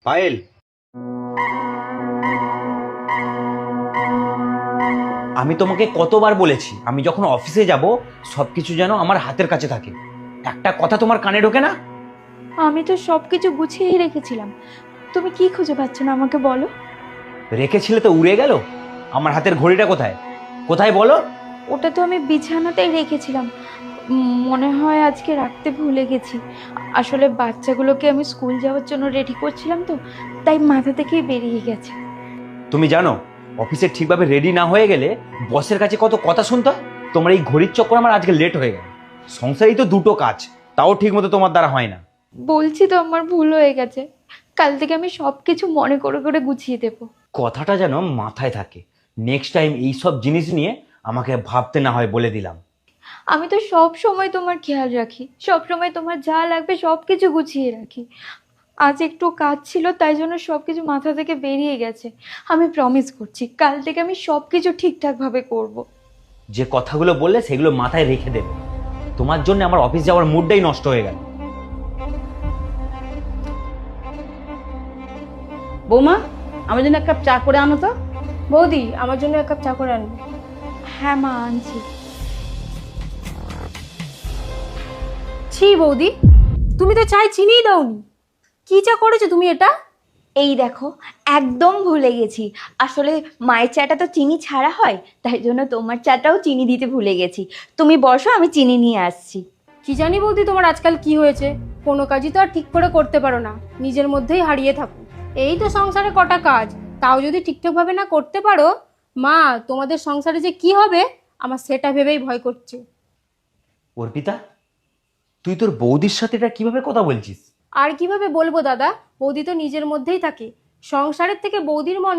পায়েল, আমি তোমাকে কতবার বলেছি আমি যখন অফিসে যাব সবকিছু যেন আমার হাতের কাছে থাকে। একটা কথা তোমার কানে ঢোকে না? আমি তো সবকিছু গুছিয়েই রেখেছিলাম। তুমি কি খুঁজে পাচ্ছ না আমাকে বলো। রেখেছিলে তো উড়ে গেল। আমার হাতের ঘড়িটা কোথায়? কোথায় বলো? ওটা তো আমি বিছানাতেই রেখেছিলাম। মনে হয় আজকে রাখতে ভুলে গেছি। আসলে বাচ্চাগুলোকে আমি স্কুল যাওয়ার জন্য রেডি করছিলাম তো, তাই মাথা থেকেই বেরিয়ে গেছে। তুমি জানো অফিসে ঠিকভাবে রেডি না হয়ে গেলে বসের কাছে কত কথা শুনতে হয়? তোমার এই ঘড়ির চক্কর আমার আজকে লেট হয়ে গেল। সংসারেই তো দুটো কাজ, তাও ঠিক মতো তোমার দ্বারা হয় না। বলছি তো আমার ভুল হয়ে গেছে। কাল থেকে আমি সব কিছু মনে করে করে গুছিয়ে দেবো। কথাটা যেন মাথায় থাকে। নেক্সট টাইম এই সব জিনিস নিয়ে আমাকে ভাবতে না হয় বলে দিলাম। আমি তো সব সময় তোমার খেয়াল রাখি, সব সময় তোমার যা লাগবে সব কিছু গুছিয়ে রাখি। আজ একটু কাজ ছিল তাই জন্য সব কিছু মাথা থেকে বেরিয়ে গেছে। আমি প্রমিস করছি কাল থেকে আমি সব কিছু ঠিকঠাকভাবে করব। যে কথাগুলো বললে সেগুলো মাথায় রেখে দেবে। তোমার জন্য আমার অফিস যাওয়ার মুডটাই নষ্ট হয়ে গেল। বৌমা, আমার জন্য এক কাপ চা করে আনো তো। বৌদি, আমার জন্য এক কাপ চা করে আনবে। হ্যাঁ মা, আনছি। ছি বৌদি, তুমি তো চায় চিনিই দাওনি। কি চা করেছো তুমি এটা? এই দেখো, একদম ভুলে গেছি। আসলে মায়ের চাটা তো চিনি ছাড়া হয়, তাই জন্য তোমার চাটাও চিনি দিতে ভুলে গেছি। তুমি বসো, আমি চিনি নিয়ে আসছি। কি জানি বৌদি, তোমার আজকাল কি হয়েছে? কোনো কাজই তো আর ঠিক করে করতে পারো না, নিজের মধ্যেই হারিয়ে থাকো। এই তো সংসারে কটা কাজ, তাও যদি ঠিকঠাকভাবে না করতে পারো, মা তোমাদের সংসারে যে কি হবে আমার সেটা ভেবেই ভয় করছে। অর্পিতা, তুই তোর বৌদির সাথে এটা কিভাবে কথা বলছিস? আর কিভাবে বলবো দাদা, বৌদি তো নিজের মধ্যেই থাকে। সংসারের থেকে বৌদির মন